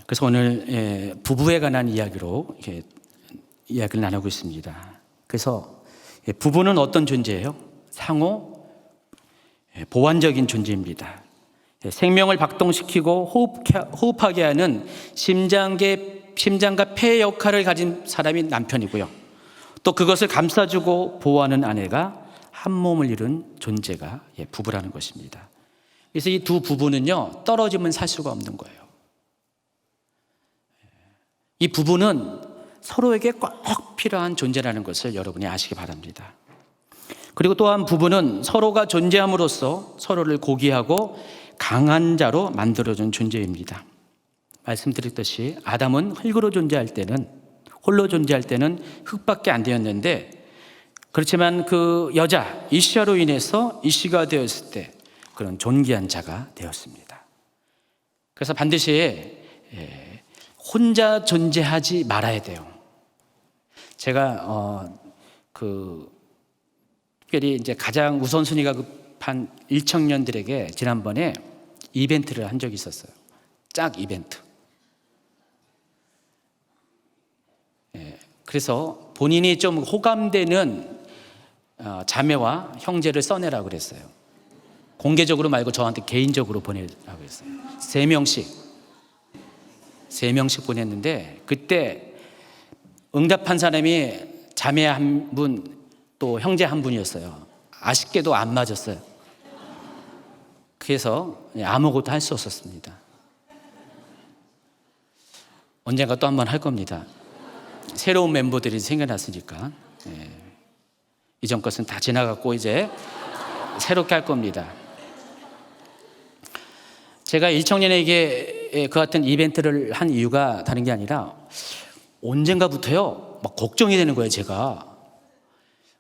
그래서 오늘 부부에 관한 이야기로 이야기를 나누고 있습니다. 그래서 부부는 어떤 존재예요? 상호 보완적인 존재입니다. 생명을 박동시키고 호흡하게 하는 심장과 폐 역할을 가진 사람이 남편이고요. 또 그것을 감싸주고 보호하는 아내가 한 몸을 이룬 존재가 부부라는 것입니다. 그래서 이 두 부부는요, 떨어지면 살 수가 없는 거예요. 이 부부는 서로에게 꼭 필요한 존재라는 것을 여러분이 아시기 바랍니다. 그리고 또한 부부는 서로가 존재함으로써 서로를 고귀하고 강한 자로 만들어준 존재입니다. 말씀드렸듯이 아담은 흙으로 존재할 때는, 홀로 존재할 때는 흙밖에 안 되었는데, 그렇지만 그 여자 이시아로 인해서 이시가 되었을 때 그런 존귀한 자가 되었습니다. 그래서 반드시 혼자 존재하지 말아야 돼요. 제가 특별히 이제 가장 우선순위가 급한 일청년들에게 지난번에 이벤트를 한 적이 있었어요. 짝 이벤트. 그래서 본인이 좀 호감되는 자매와 형제를 써내라고 그랬어요. 공개적으로 말고 저한테 개인적으로 보내라고 했어요. 3명씩 보냈는데, 그때 응답한 사람이 자매 한 분, 또 형제 한 분이었어요. 아쉽게도 안 맞았어요. 그래서 아무것도 할 수 없었습니다. 언젠가 또 한 번 할 겁니다. 새로운 멤버들이 생겨났으니까. 이전 것은 다 지나갔고 이제 새롭게 할 겁니다. 제가 일청년에게 그 같은 이벤트를 한 이유가 다른 게 아니라 언젠가부터요, 막 걱정이 되는 거예요, 제가.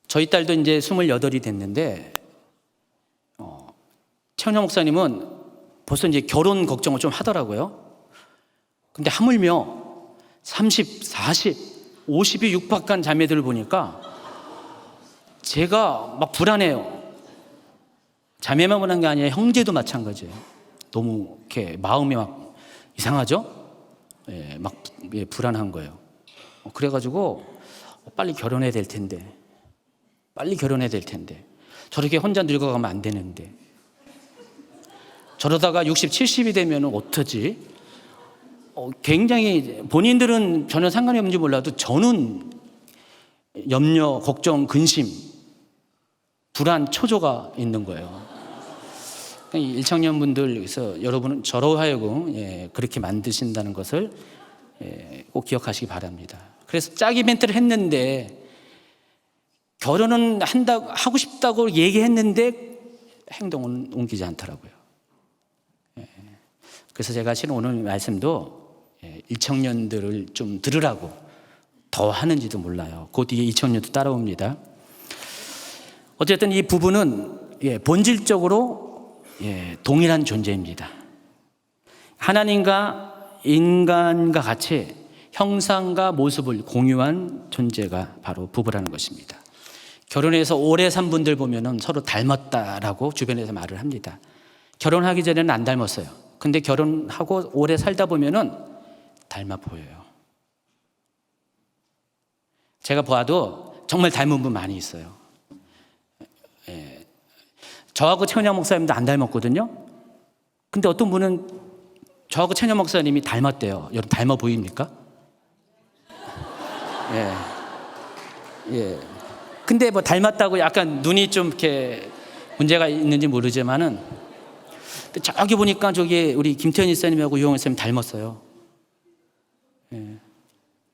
저희 딸도 이제 28이 됐는데, 최은영 목사님은 벌써 이제 결혼 걱정을 좀 하더라고요. 근데 하물며 30, 40, 50이 육박한 자매들을 보니까 제가 막 불안해요. 자매만 불안한 게 아니라 형제도 마찬가지예요. 너무 이렇게 마음이 막 이상하죠? 막 불안한 거예요. 그래가지고 빨리 결혼해야 될 텐데, 저렇게 혼자 늙어가면 안 되는데, 저러다가 60, 70이 되면 어떡하지? 굉장히 본인들은 전혀 상관이 없는지 몰라도 저는 염려, 걱정, 근심, 불안, 초조가 있는 거예요. 일청년분들께서 여러분은 저로 하여금 그렇게 만드신다는 것을 꼭 기억하시기 바랍니다. 그래서 짝 이벤트를 했는데, 결혼은 하고 싶다고 얘기했는데 행동은 옮기지 않더라고요. 그래서 제가 실은 오늘 말씀도 일청년들을 좀 들으라고 더 하는지도 몰라요. 그 뒤에 이청년도 따라옵니다. 어쨌든 이 부부는 본질적으로 동일한 존재입니다. 하나님과 인간과 같이 형상과 모습을 공유한 존재가 바로 부부라는 것입니다. 결혼해서 오래 산 분들 보면은 서로 닮았다라고 주변에서 말을 합니다. 결혼하기 전에는 안 닮았어요. 근데 결혼하고 오래 살다 보면은 닮아 보여요. 제가 봐도 정말 닮은 분 많이 있어요. 저하고 최은영 목사님도 안 닮았거든요. 근데 어떤 분은 저하고 최은영 목사님이 닮았대요. 여러분 닮아 보입니까? 예. 근데 뭐 닮았다고 약간 눈이 좀 이렇게 문제가 있는지 모르지만은 저기 보니까 저기 우리 김태현 이사님하고 유영애 쌤 닮았어요.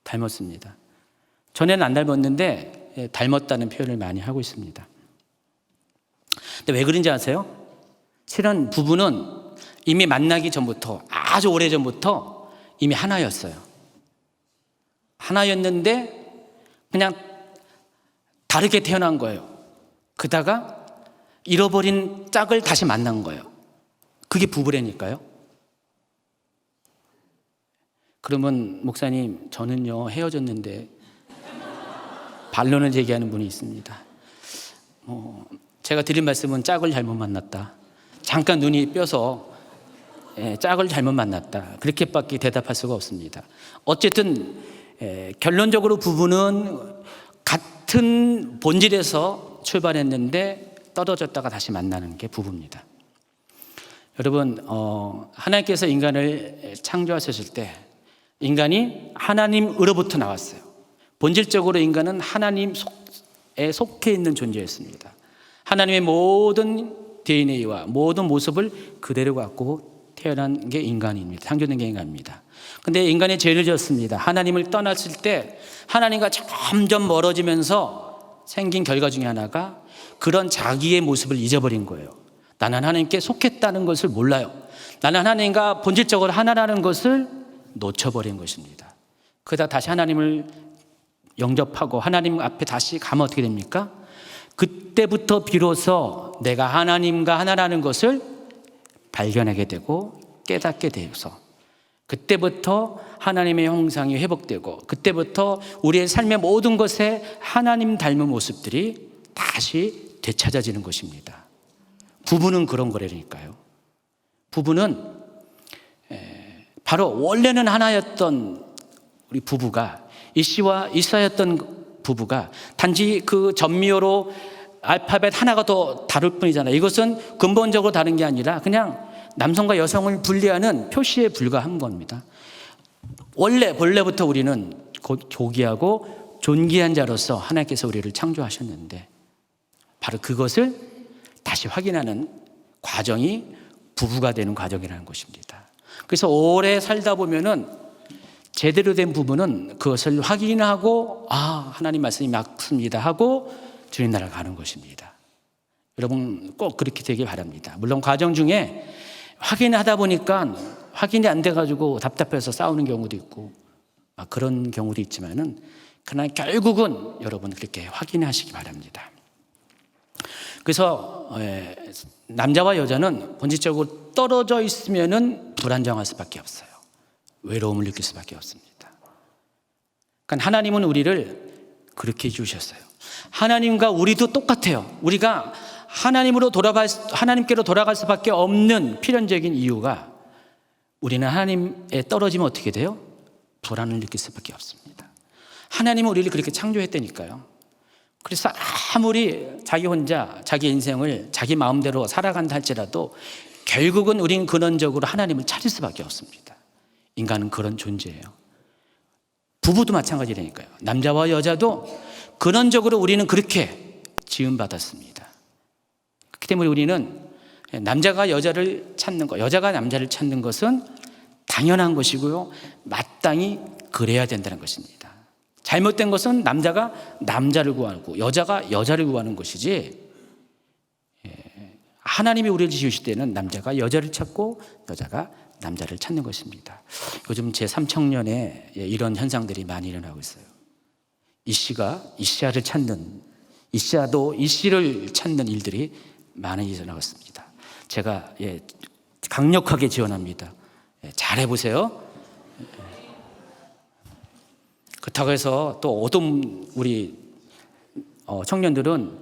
닮았습니다. 전에는 안 닮았는데 닮았다는 표현을 많이 하고 있습니다. 근데 왜 그런지 아세요? 실은 부부는 이미 만나기 전부터 아주 오래 전부터 이미 하나였어요. 하나였는데 그냥 다르게 태어난 거예요. 그러다가 잃어버린 짝을 다시 만난 거예요. 그게 부부라니까요. 그러면 목사님 저는요 헤어졌는데 반론을 제기하는 분이 있습니다. 제가 드린 말씀은 짝을 잘못 만났다. 잠깐 눈이 뼈서 짝을 잘못 만났다. 그렇게밖에 대답할 수가 없습니다. 어쨌든 결론적으로 부부는 같은 본질에서 출발했는데 떨어졌다가 다시 만나는 게 부부입니다. 여러분 하나님께서 인간을 창조하셨을 때 인간이 하나님으로부터 나왔어요. 본질적으로 인간은 하나님에 속해 있는 존재였습니다. 하나님의 모든 DNA와 모든 모습을 그대로 갖고 태어난 게 인간입니다. 창조된 게 인간입니다. 근데 인간이 죄를 지었습니다. 하나님을 떠났을 때 하나님과 점점 멀어지면서 생긴 결과 중에 하나가 그런 자기의 모습을 잊어버린 거예요. 나는 하나님께 속했다는 것을 몰라요. 나는 하나님과 본질적으로 하나라는 것을 놓쳐버린 것입니다. 그러다 다시 하나님을 영접하고 하나님 앞에 다시 가면 어떻게 됩니까? 그때부터 비로소 내가 하나님과 하나라는 것을 발견하게 되고 깨닫게 되어서 그때부터 하나님의 형상이 회복되고 그때부터 우리의 삶의 모든 것에 하나님 닮은 모습들이 다시 되찾아지는 것입니다. 부부는 그런 거라니까요. 부부는 바로 원래는 하나였던 우리 부부가 이씨와 이사였던 부부가 단지 그 전미호로 알파벳 하나가 더 다를 뿐이잖아요. 이것은 근본적으로 다른 게 아니라 그냥 남성과 여성을 분리하는 표시에 불과한 겁니다. 본래부터 우리는 고귀하고 존귀한 자로서 하나님께서 우리를 창조하셨는데 바로 그것을 다시 확인하는 과정이 부부가 되는 과정이라는 것입니다. 그래서 오래 살다 보면은 제대로 된 부부는 그것을 확인하고 하나님 말씀이 맞습니다 하고 주님 나라 가는 것입니다. 여러분 꼭 그렇게 되길 바랍니다. 물론 과정 중에 확인하다 보니까 확인이 안 돼가지고 답답해서 싸우는 경우도 있고 그런 경우도 있지만은 그러나 결국은 여러분 그렇게 확인하시기 바랍니다. 그래서 남자와 여자는 본질적으로 떨어져 있으면은 불안정할 수밖에 없어요. 외로움을 느낄 수밖에 없습니다. 그러니까 하나님은 우리를 그렇게 주셨어요. 하나님과 우리도 똑같아요. 우리가 하나님께로 돌아갈 수밖에 없는 필연적인 이유가 우리는 하나님에 떨어지면 어떻게 돼요? 불안을 느낄 수밖에 없습니다. 하나님은 우리를 그렇게 창조했다니까요. 그래서 아무리 자기 혼자 자기 인생을 자기 마음대로 살아간다 할지라도 결국은 우리는 근원적으로 하나님을 찾을 수밖에 없습니다. 인간은 그런 존재예요. 부부도 마찬가지라니까요. 남자와 여자도 근원적으로 우리는 그렇게 지음받았습니다. 그렇기 때문에 우리는 남자가 여자를 찾는 것, 여자가 남자를 찾는 것은 당연한 것이고요. 마땅히 그래야 된다는 것입니다. 잘못된 것은 남자가 남자를 구하고 여자가 여자를 구하는 것이지 하나님이 우리를 지으실 때는 남자가 여자를 찾고 여자가 남자를 찾는 것입니다. 요즘 제3청년에 이런 현상들이 많이 일어나고 있어요. 이씨가 이씨아를 찾는, 이씨아도 이씨를 찾는 일들이 많이 일어나고 있습니다. 제가 강력하게 지원합니다. 잘해보세요. 그렇다고 해서 또 어떤 우리 청년들은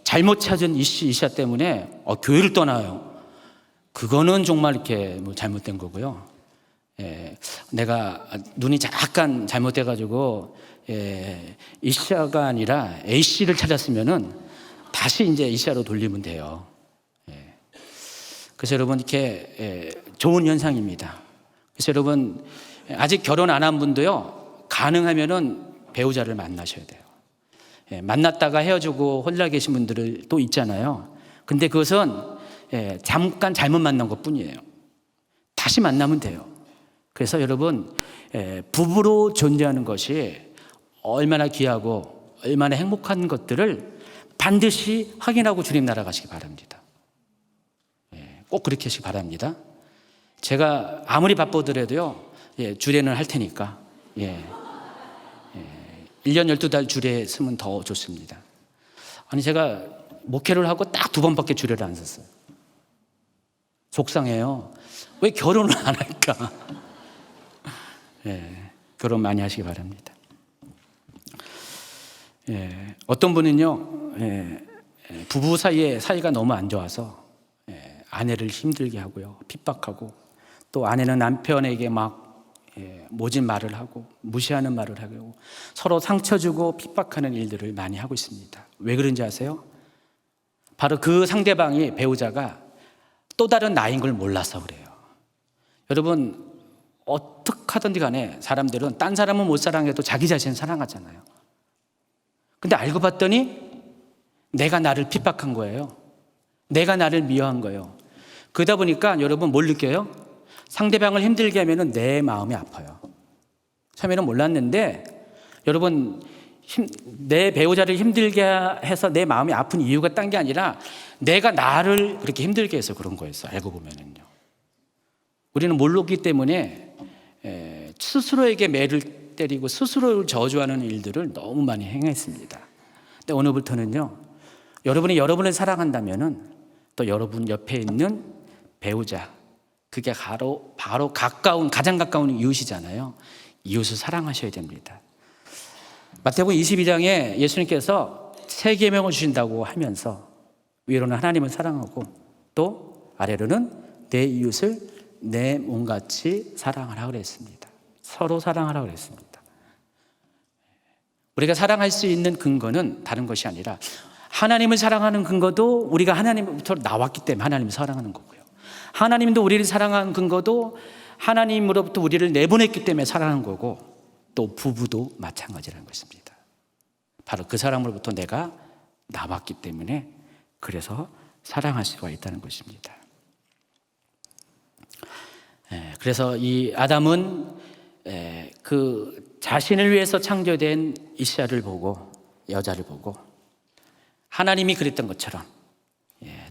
잘못 찾은 이시아 때문에 교회를 떠나요. 그거는 정말 이렇게 뭐 잘못된 거고요. 내가 눈이 약간 잘못돼가지고 이시아가 아니라 A씨를 찾았으면은 다시 이제 이시아로 돌리면 돼요. 그래서 여러분 이렇게 좋은 현상입니다. 그래서 여러분 아직 결혼 안 한 분도요, 가능하면은 배우자를 만나셔야 돼요. 만났다가 헤어지고 혼자 계신 분들 또 있잖아요. 근데 그것은 잠깐 잘못 만난 것 뿐이에요. 다시 만나면 돼요. 그래서 여러분 부부로 존재하는 것이 얼마나 귀하고 얼마나 행복한 것들을 반드시 확인하고 주님 나라 가시기 바랍니다. 꼭 그렇게 하시기 바랍니다. 제가 아무리 바쁘더라도요, 주례는 할 테니까 1년 12달 주례 쓰면 더 좋습니다. 아니 제가 목회를 하고 딱 2번밖에 주례를 안 썼어요. 속상해요. 왜 결혼을 안 할까? 결혼 많이 하시기 바랍니다. 어떤 분은요, 부부 사이에 사이가 너무 안 좋아서 아내를 힘들게 하고요, 핍박하고, 또 아내는 남편에게 막 모진 말을 하고 무시하는 말을 하고 서로 상처 주고 핍박하는 일들을 많이 하고 있습니다. 왜 그런지 아세요? 바로 그 상대방이, 배우자가 또 다른 나인 걸 몰라서 그래요. 여러분 어떻게 하든지 간에 사람들은 딴 사람은 못 사랑해도 자기 자신을 사랑하잖아요. 근데 알고 봤더니 내가 나를 핍박한 거예요. 내가 나를 미워한 거예요. 그러다 보니까 여러분 뭘 느껴요? 상대방을 힘들게 하면 내 마음이 아파요. 처음에는 몰랐는데 여러분, 내 배우자를 힘들게 해서 내 마음이 아픈 이유가 딴 게 아니라 내가 나를 그렇게 힘들게 해서 그런 거였어요. 알고 보면은요. 우리는 모르기 때문에 스스로에게 매를 때리고 스스로를 저주하는 일들을 너무 많이 행했습니다. 근데 오늘부터는요, 여러분이 여러분을 사랑한다면은 또 여러분 옆에 있는 배우자, 그게 바로 가장 가까운 이웃이잖아요. 이웃을 사랑하셔야 됩니다. 마태복음 22장에 예수님께서 세 계명을 주신다고 하면서 위로는 하나님을 사랑하고 또 아래로는 내 이웃을 내 몸같이 사랑하라 그랬습니다. 서로 사랑하라 그랬습니다. 우리가 사랑할 수 있는 근거는 다른 것이 아니라 하나님을 사랑하는 근거도 우리가 하나님부터 나왔기 때문에 하나님을 사랑하는 거고요. 하나님도 우리를 사랑하는 근거도 하나님으로부터 우리를 내보냈기 때문에 사랑하는 거고, 또 부부도 마찬가지라는 것입니다. 바로 그 사람으로부터 내가 나왔기 때문에 그래서 사랑할 수가 있다는 것입니다. 그래서 이 아담은 그 자신을 위해서 창조된 이시아를 보고, 여자를 보고, 하나님이 그랬던 것처럼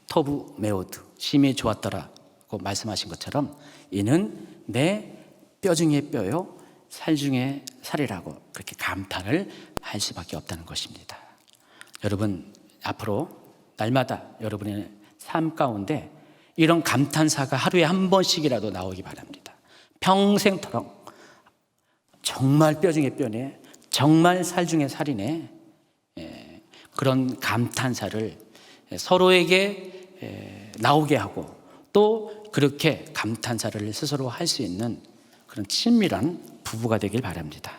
토부 메오드, 심히 좋았더라고 말씀하신 것처럼 이는 내 뼈 중에 뼈요 살 중에 살이라고 그렇게 감탄을 할 수밖에 없다는 것입니다. 여러분 앞으로 날마다 여러분의 삶 가운데 이런 감탄사가 하루에 한 번씩이라도 나오기 바랍니다. 평생토록 정말 뼈 중에 뼈네, 정말 살 중에 살이네, 그런 감탄사를 서로에게 나오게 하고 또 그렇게 감탄사를 스스로 할 수 있는 그런 친밀한 부부가 되길 바랍니다.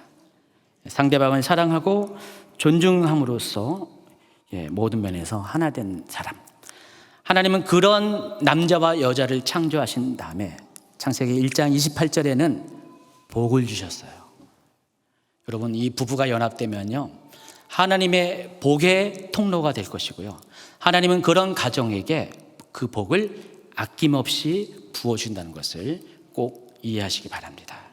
상대방을 사랑하고 존중함으로써 모든 면에서 하나 된 사람, 하나님은 그런 남자와 여자를 창조하신 다음에 창세기 1장 28절에는 복을 주셨어요. 여러분 이 부부가 연합되면요, 하나님의 복의 통로가 될 것이고요, 하나님은 그런 가정에게 그 복을 아낌없이 부어준다는 것을 꼭 이해하시기 바랍니다.